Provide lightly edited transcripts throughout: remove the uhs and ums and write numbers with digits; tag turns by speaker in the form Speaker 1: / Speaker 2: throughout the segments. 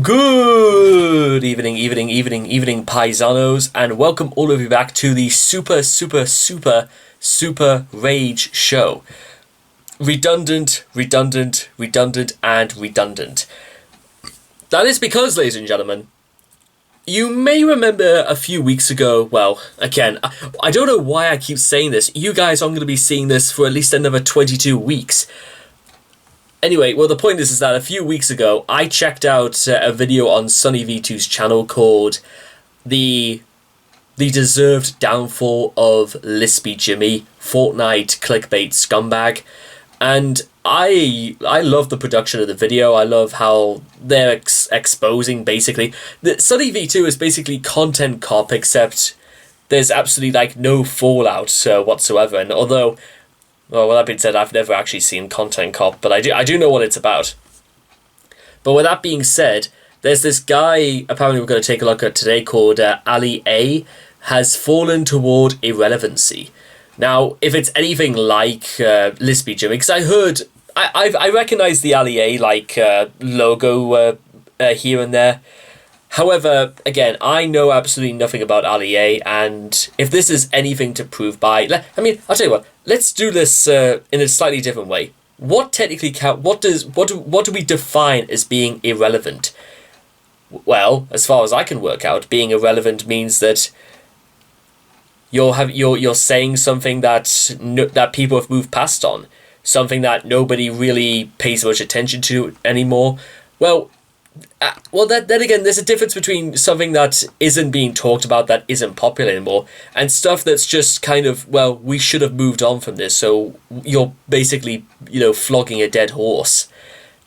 Speaker 1: Good evening, paisanos, and welcome all of you back to the super rage show. Redundant, and redundant. That is because, ladies and gentlemen, you may remember a few weeks ago, well, again, I don't know why I keep saying this. You guys aren't going to be seeing this for at least another 22 weeks. Anyway, well, the point is that a few weeks ago, I checked out a video on Sunny V2's channel called The Deserved Downfall of Lispy Jimmy, Fortnite Clickbait Scumbag. And I love the production of the video. I love how they're exposing, basically. Sunny V2 is basically content cop, except there's absolutely, no fallout whatsoever. And although... well, with that being said, I've never actually seen Content Cop, but I do know what it's about. But with that being said, there's this guy, apparently we're going to take a look at today, called Ali A, has fallen toward irrelevancy. Now, if it's anything like Lispy Jimmy, because I heard, I recognise the Ali A, logo here and there. However, again, I know absolutely nothing about Ali A, and if this is anything to prove by... I'll tell you what, let's do this in a slightly different way. What technically what do we define as being irrelevant? Well, as far as I can work out, being irrelevant means that you're saying something that people have moved past on, something that nobody really pays much attention to anymore. Well, then again, there's a difference between something that isn't being talked about, that isn't popular anymore, and stuff that's just kind of, well, we should have moved on from this, so you're basically, flogging a dead horse.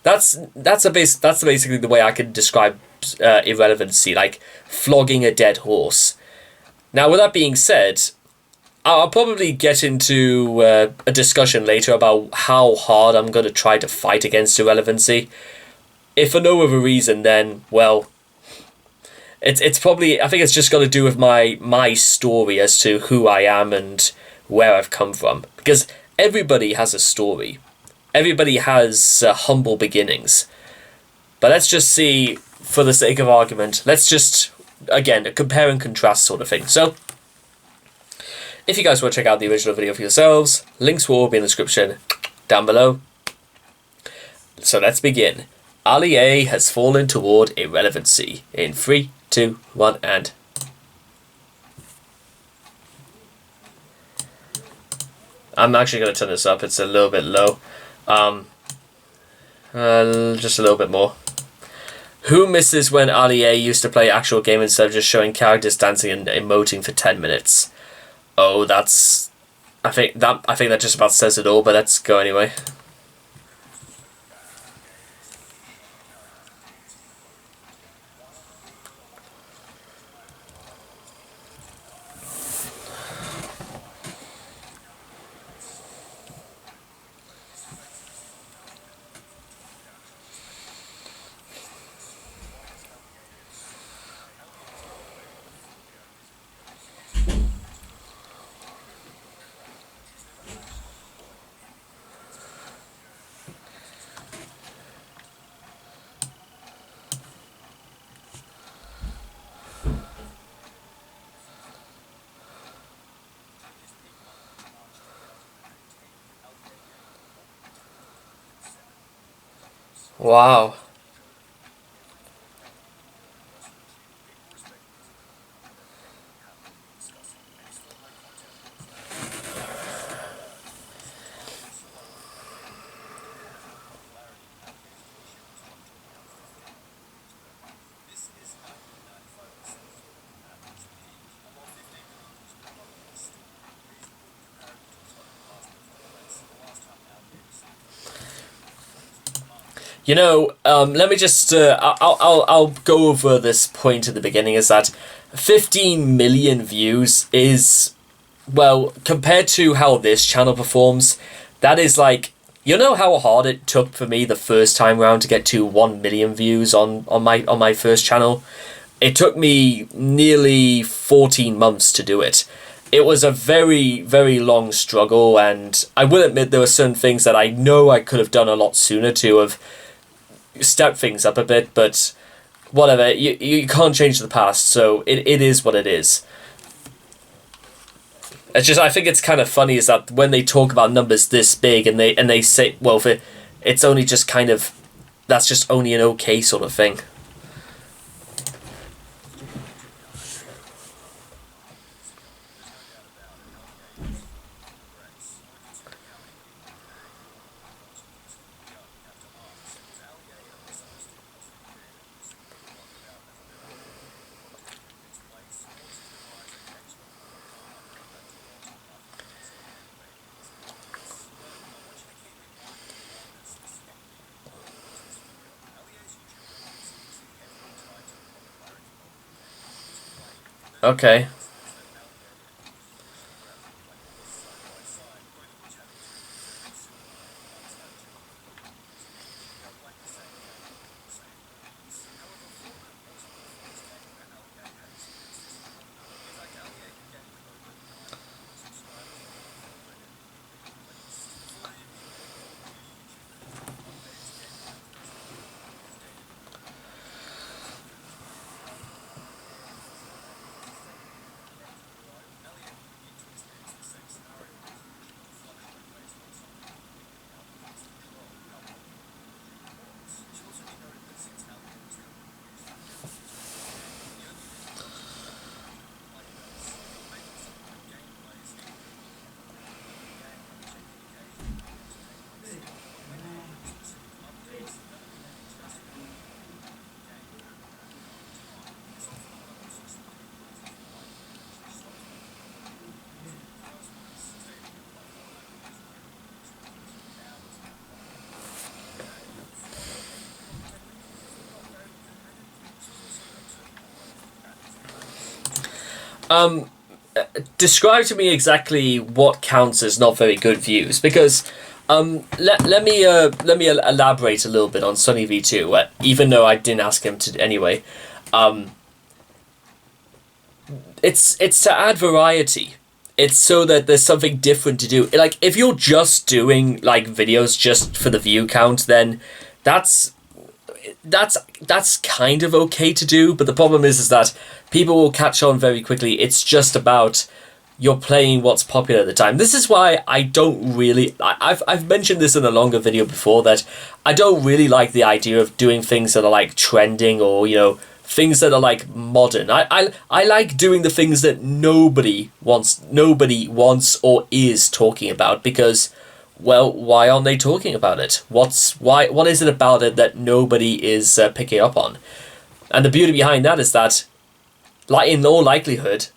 Speaker 1: That's basically the way I can describe irrelevancy, like flogging a dead horse. Now, with that being said, I'll probably get into a discussion later about how hard I'm going to try to fight against irrelevancy. If for no other reason, then, well, it's probably, I think it's just got to do with my story as to who I am and where I've come from. Because everybody has a story. Everybody has humble beginnings. But let's just see, for the sake of argument, let's just, again, a compare and contrast sort of thing. So, if you guys want to check out the original video for yourselves, links will all be in the description down below. So let's begin. Ali A has fallen toward irrelevancy. In 3, 2, 1, and... I'm actually going to turn this up. It's a little bit low. Just a little bit more. Who misses when Ali A used to play actual game instead of just showing characters dancing and emoting for 10 minutes? Oh, that's... I think that just about says it all, but let's go anyway. Wow. Let me just, I'll go over this point at the beginning, is that 15 million views is, well, compared to how this channel performs, that is like, how hard it took for me the first time round to get to 1 million views on my first channel? It took me nearly 14 months to do it. It was a very, very long struggle, and I will admit there were certain things that I know I could have done a lot sooner to have step things up a bit, but whatever. You can't change the past, so it is what it is. It's just, I think it's kind of funny is that when they talk about numbers this big and they say, well, if it's only just kind of, that's just only an okay sort of thing. Okay. Um, Describe to me exactly what counts as not very good views, because let me elaborate a little bit on Sunny V2. Even though I didn't ask him to anyway, um, it's to add variety. It's so that there's something different to do. Like if you're just doing like videos just for the view count, then that's that's kind of okay to do, but the problem is that people will catch on very quickly. It's just about you're playing what's popular at the time. This is why I don't really. I've mentioned this in a longer video before that I don't really like the idea of doing things that are like trending or things that are like modern. I like doing the things that nobody wants or is talking about because, well, why aren't they talking about it? What is it about it that nobody is picking up on? And the beauty behind that is that, like in all likelihood,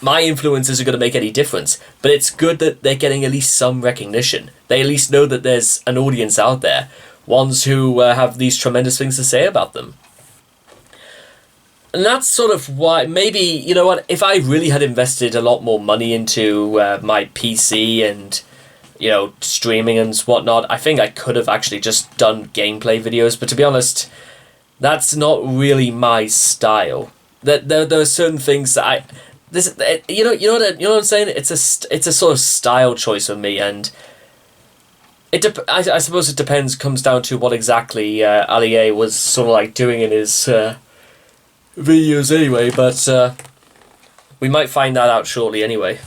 Speaker 1: my influences are going to make any difference. But it's good that they're getting at least some recognition. They at least know that there's an audience out there, ones who have these tremendous things to say about them. And that's sort of why, maybe, you know what, if I really had invested a lot more money into my PC and streaming and whatnot, I think I could have actually just done gameplay videos. But to be honest, that's not really my style. There are certain things that you know what I'm saying. It's a sort of style choice for me, and I suppose it depends. Comes down to what exactly Ali was sort of like doing in his videos anyway. But we might find that out shortly anyway.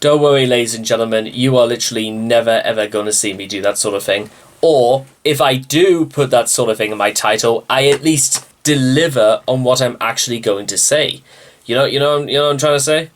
Speaker 1: Don't worry, ladies and gentlemen, you are literally never ever going to see me do that sort of thing. Or, if I do put that sort of thing in my title, I at least deliver on what I'm actually going to say. You know what I'm trying to say?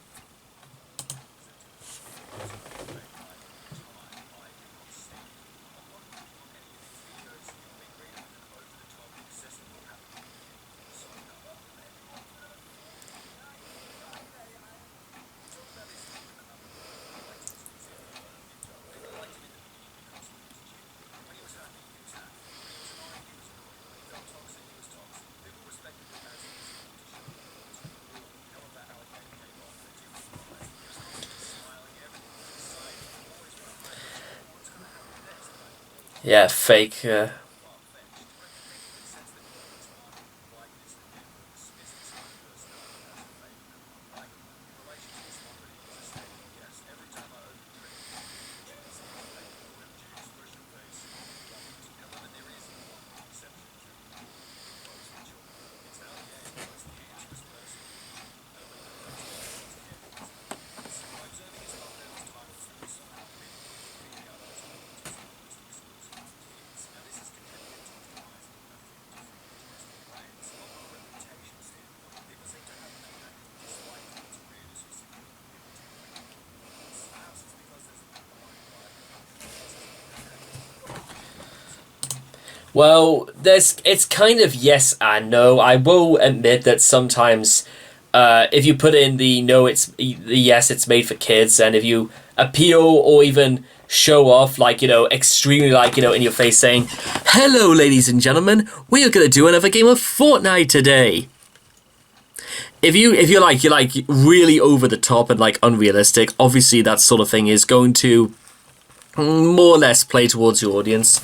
Speaker 1: Yeah, fake. Well, it's kind of yes and no. I will admit that sometimes, if you put in the no, it's the yes, it's made for kids, and if you appeal or even show off, like, extremely, like, in your face, saying, "Hello, ladies and gentlemen, we are gonna do another game of Fortnite today." If you're like really over the top and like unrealistic, obviously that sort of thing is going to more or less play towards your audience.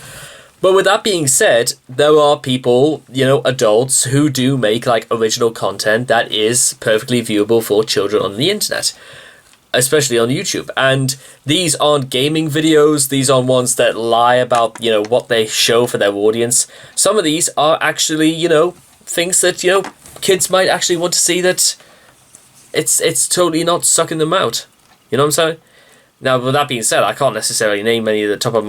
Speaker 1: But with that being said, there are people, adults who do make like original content that is perfectly viewable for children on the internet, especially on YouTube. And these aren't gaming videos, these aren't ones that lie about, what they show for their audience. Some of these are actually, things that, kids might actually want to see, that it's totally not sucking them out. You know what I'm saying? Now, with that being said, I can't necessarily name any at the top of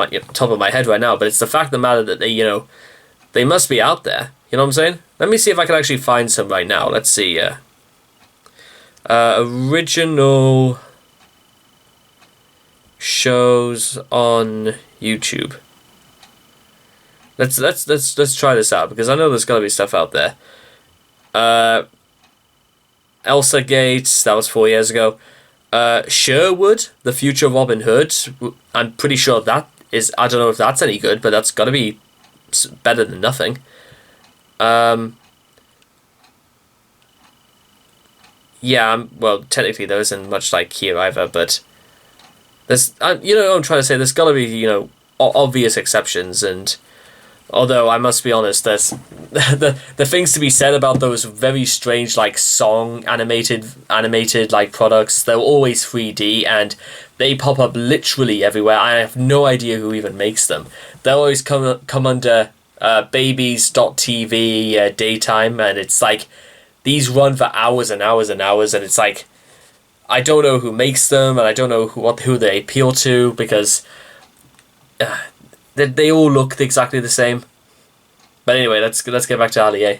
Speaker 1: my head right now, but it's the fact of the matter that they must be out there. You know what I'm saying? Let me see if I can actually find some right now. Let's see. Original shows on YouTube. Let's try this out, because I know there's got to be stuff out there. Elsa Gates, that was 4 years ago. Sherwood, The Future Robin Hood. I'm pretty sure that is. I don't know if that's any good, but that's got to be better than nothing. Yeah. Well, technically there isn't much like here either, but there's. What I'm trying to say. There's got to be obvious exceptions, and although I must be honest, there's the things to be said about those very strange like song animated like products. They're always 3D and they pop up literally everywhere. I have no idea who even makes them. They always come under babies.tv daytime, and it's like these run for hours and hours and hours, and it's like I don't know who makes them, and I don't know who they appeal to, because they all look exactly the same. But anyway, let's get back to Ali, eh?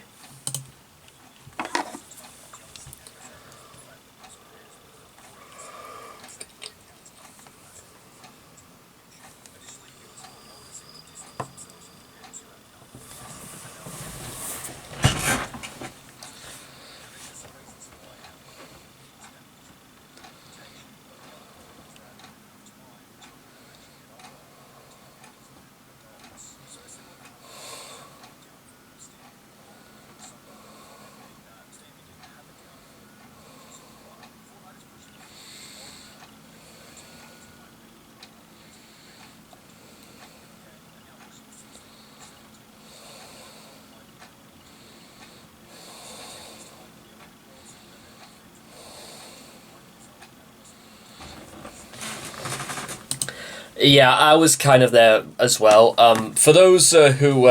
Speaker 1: Yeah, I was kind of there as well. For those who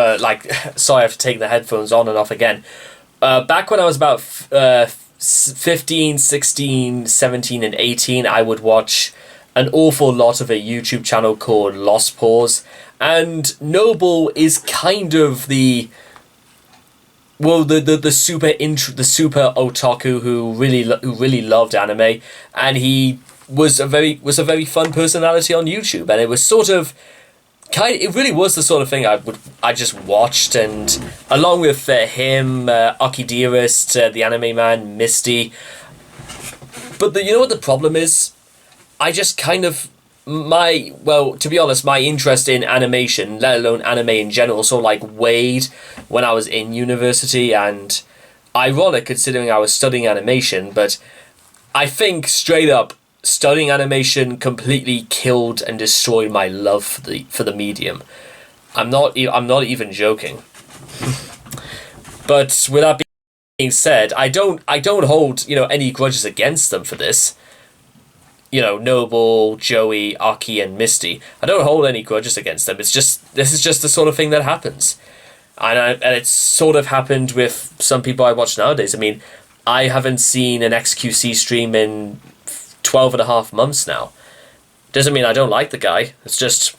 Speaker 1: sorry, I have to take the headphones on and off again. Back when I was about 15, 16, 17, and 18, I would watch an awful lot of a YouTube channel called Lost Pause. And Noble is kind of the the super otaku who really loved anime, and he was a very fun personality on YouTube, and it was sort of it really was the sort of thing I just watched, and along with him, Aki Dearest, the anime man, Misty. But you know what the problem is? I just kind of to be honest, my interest in animation, let alone anime in general, sort of like waned when I was in university, and ironic considering I was studying animation, but I think straight up studying animation completely killed and destroyed my love for the medium. I'm not even joking. But with that being said, I don't hold, any grudges against them for this. Noble, Joey, Aki, and Misty. I don't hold any grudges against them. This is just the sort of thing that happens. And it's sort of happened with some people I watch nowadays. I mean, I haven't seen an XQC stream in 12 and a half months now. Doesn't mean I don't like the guy. It's just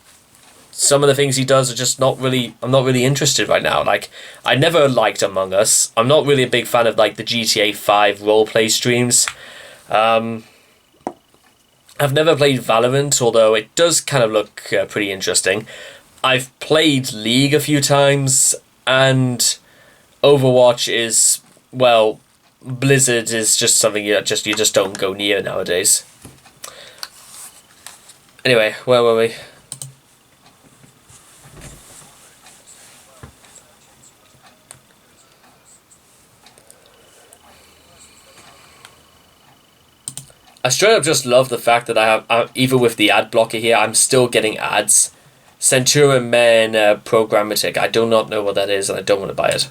Speaker 1: some of the things he does are just I'm not really interested right now. Like, I never liked Among Us. I'm not really a big fan of, like, the GTA 5 roleplay streams. I've never played Valorant, although it does kind of look pretty interesting. I've played League a few times, and Overwatch is, well, Blizzard is just something you just don't go near nowadays. Anyway, where were we? I straight up just love the fact that even with the ad blocker here, I'm still getting ads. Centurion Man Programmatic. I do not know what that is, and I don't want to buy it.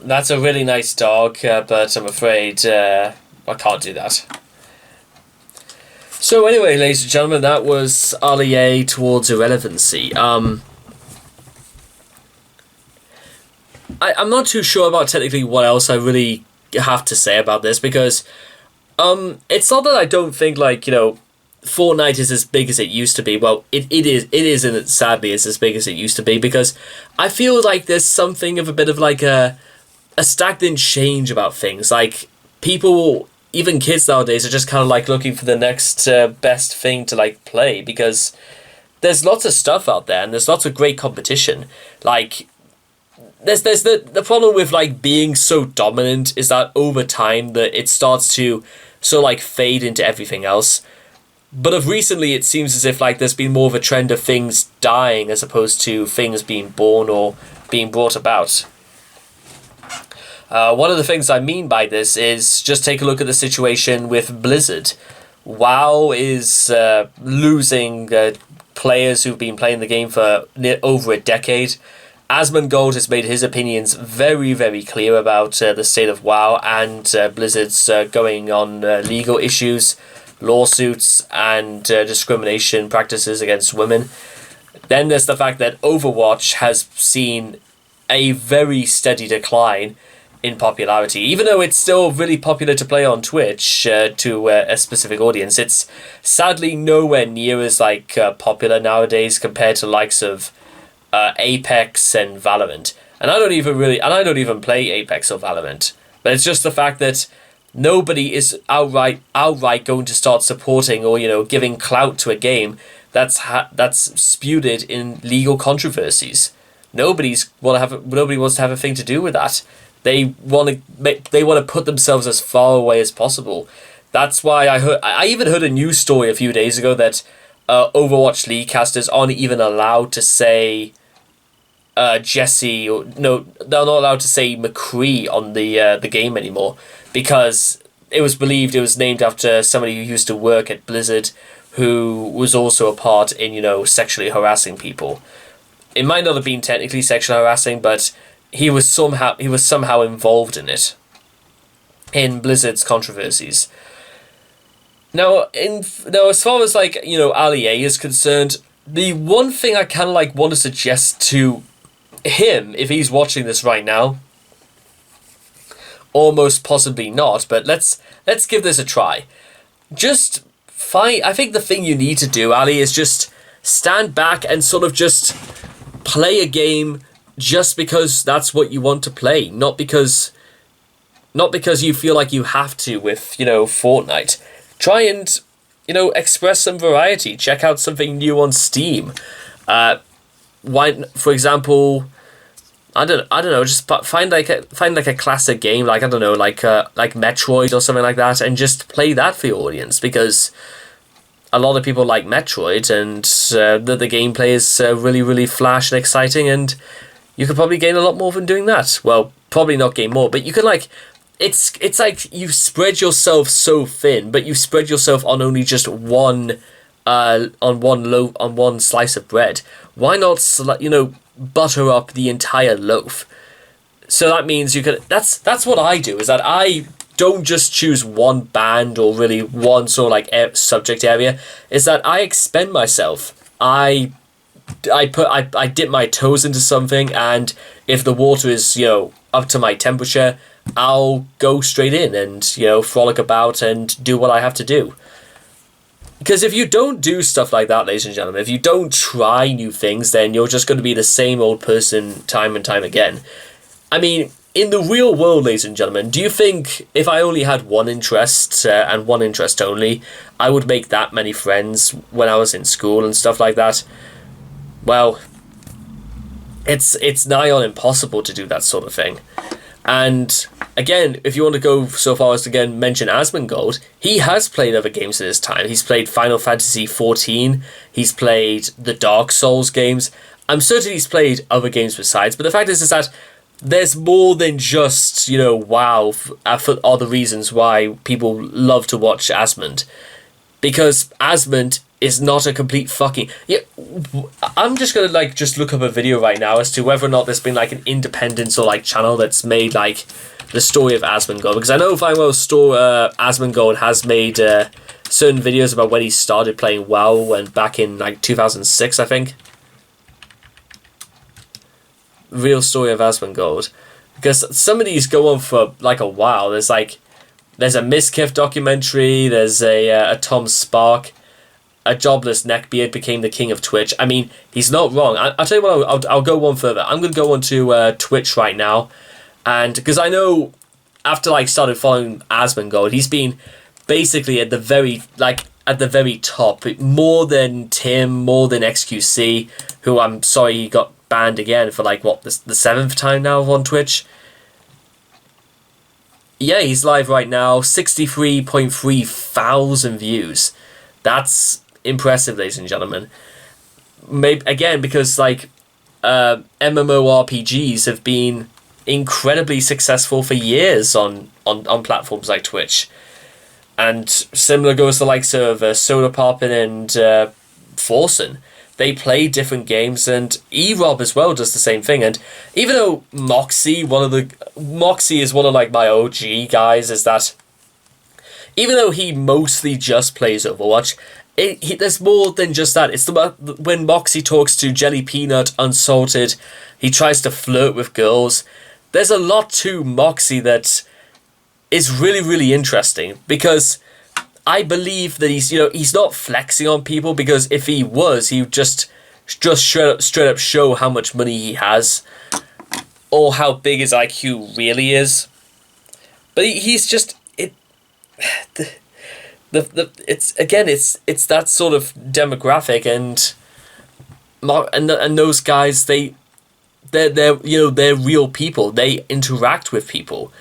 Speaker 1: That's a really nice dog, but I'm afraid I can't do that. So anyway, ladies and gentlemen, that was REA towards irrelevancy. I'm not too sure about technically what else I really have to say about this, because it's not that I don't think, like, Fortnite is as big as it used to be. Well, it isn't, sadly, it's as big as it used to be, because I feel like there's something of a bit of like a stagnant change about things. Like, people, even kids nowadays, are just kind of like looking for the next best thing to like play, because there's lots of stuff out there and there's lots of great competition. Like, there's the problem with like being so dominant is that over time that it starts to sort of like fade into everything else. But of recently, it seems as if like there's been more of a trend of things dying as opposed to things being born or being brought about. One of the things I mean by this is just take a look at the situation with Blizzard. WoW is losing players who've been playing the game for over a decade. Asmongold has made his opinions very, very clear about the state of WoW, and Blizzard's going on legal issues, lawsuits, and discrimination practices against women. Then there's the fact that Overwatch has seen a very steady decline in popularity. Even though it's still really popular to play on Twitch to a specific audience, it's sadly nowhere near as like popular nowadays compared to likes of Apex and Valorant. And I don't even play Apex or Valorant. But it's just the fact that nobody is outright going to start supporting or giving clout to a game that's spewed in legal controversies. Nobody wants to have a thing to do with that. They want to put themselves as far away as possible. That's why I even heard a news story a few days ago that Overwatch League casters aren't even allowed to say Jesse, or no, they're not allowed to say McCree on the game anymore, because it was believed it was named after somebody who used to work at Blizzard, who was also a part in sexually harassing people. It might not have been technically sexual harassing, but he was somehow involved in it, in Blizzard's controversies. Now, as far as like REA is concerned, the one thing I kind of like want to suggest to him, if he's watching this right now, almost possibly not, but let's give this a try. I think the thing you need to do, Ali, is just stand back and sort of just play a game just because that's what you want to play, not because you feel like you have to with Fortnite. Try and express some variety. Check out something new on Steam. For example, I don't know, just find like a classic game, like I don't know, like Metroid or something like that, and just play that for your audience, because a lot of people like Metroid, and the gameplay is really, really flash and exciting, and you could probably gain a lot more from doing that. Well, probably not gain more, but you could it's like you spread yourself so thin, but you spread yourself on only just one one slice of bread. Why not butter up the entire loaf? So that means you could. That's what I do. Is that I don't just choose one band or really one sort of like subject area. Is that I expend myself. I dip my toes into something, and if the water is up to my temperature, I'll go straight in and frolic about and do what I have to do. Because if you don't do stuff like that, ladies and gentlemen, if you don't try new things, then you're just going to be the same old person time and time again. I mean, in the real world, ladies and gentlemen, do you think if I only had one interest and one interest only, I would make that many friends when I was in school and stuff like that? Well, it's nigh on impossible to do that sort of thing. And again, if you want to go so far as to again mention Asmongold, he has played other games in his time. He's played Final Fantasy XIV, he's played the Dark Souls games. I'm certain he's played other games besides, but the fact is that there's more than just, WoW for other reasons why people love to watch Asmund. Because Asmund is not a complete fucking... Yeah, I'm just going to, just look up a video right now as to whether or not there's been, an independent or, channel that's made, the story of Asmongold. Because I know fine well Asmongold has made certain videos about when he started playing WoW back in, 2006, I think. Real story of Asmongold, because some of these go on for a while. There's a Miskiff documentary, there's a Tom Spark, a jobless neckbeard became the king of Twitch. I mean, he's not wrong. I'll tell you what, I'll go one further. I'm going to go on to Twitch right now, and because I know after started following Asmongold, he's been basically at the very top, more than Tim, more than XQC, who I'm sorry he got banned again for the seventh time now on Twitch. Yeah, he's live right now, 63.3 thousand views. That's impressive, ladies and gentlemen. Maybe again because MMORPGs have been incredibly successful for years on platforms like Twitch, and similar goes to likes of Sodapoppin and Forsen. They play different games, and eRob as well does the same thing. And even though Moxie is one of my OG guys, is that even though he mostly just plays Overwatch, there's more than just that. It's when Moxie talks to Jelly Peanut Unsalted, he tries to flirt with girls. There's a lot to Moxie that is really, really interesting, because I believe that he's not flexing on people, because if he was, he would just straight up show how much money he has or how big his IQ really is. But he's just it's that sort of demographic, and those guys, they're real people. They interact with people.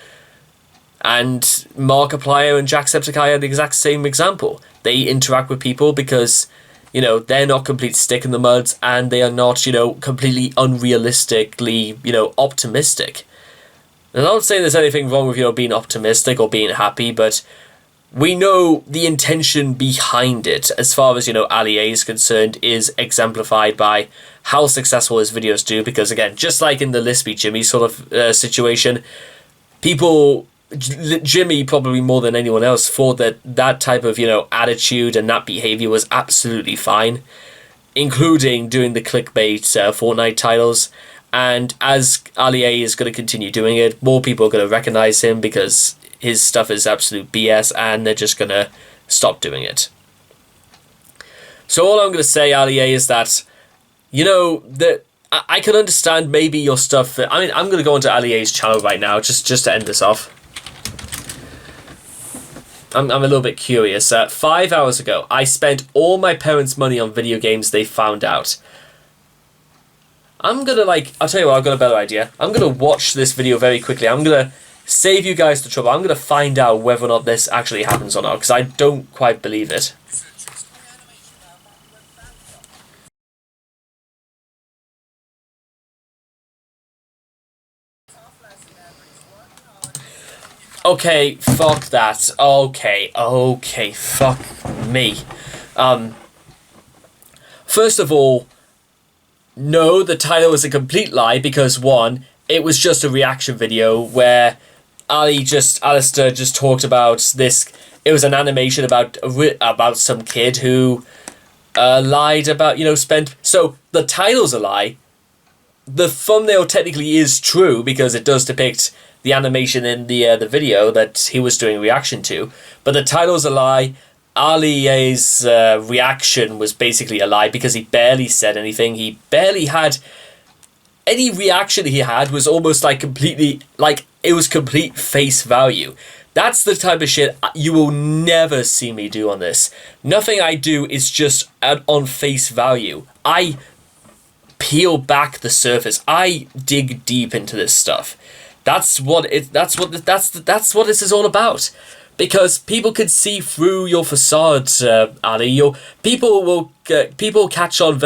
Speaker 1: And Markiplier and Jacksepticeye are the exact same example. They interact with people because, they're not complete stick in the mud, and they are not, completely unrealistically, optimistic. And I'm not saying there's anything wrong with, being optimistic or being happy, but we know the intention behind it, as far as, Ali A is concerned, is exemplified by how successful his videos do, because, again, just like in the Lispy Jimmy sort of situation, people... Jimmy, probably more than anyone else, thought that type of, attitude and that behavior was absolutely fine, including doing the clickbait Fortnite titles. And as Ali A is going to continue doing it, more people are going to recognize him because his stuff is absolute BS, and they're just going to stop doing it. So all I'm going to say, Ali A, is that, that I can understand maybe your stuff. I mean, I'm going to go onto Ali A's channel right now, just to end this off. I'm a little bit curious. 5 hours ago, I spent all my parents' money on video games they found out. I'm gonna I'll tell you what, I've got a better idea. I'm gonna watch this video very quickly. I'm gonna save you guys the trouble. I'm gonna find out whether or not this actually happens or not, because I don't quite believe it. Okay, fuck that. Okay, fuck me. First of all, no, the title is a complete lie, because one, it was just a reaction video where Alistair just talked about this. It was an animation about some kid who lied about, spent... So, the title's a lie. The thumbnail technically is true, because it does depict the animation in the video that he was doing a reaction to, but the title's a lie. Ali A's reaction was basically a lie, because he barely said anything. He barely had any reaction he had was almost like completely, like, it was complete face value. That's the type of shit you will never see me do on this. Nothing I do is just on face value. I peel back the surface. I dig deep into this stuff. That's what this is all about. Because people can see through your facade, Ali. People will catch on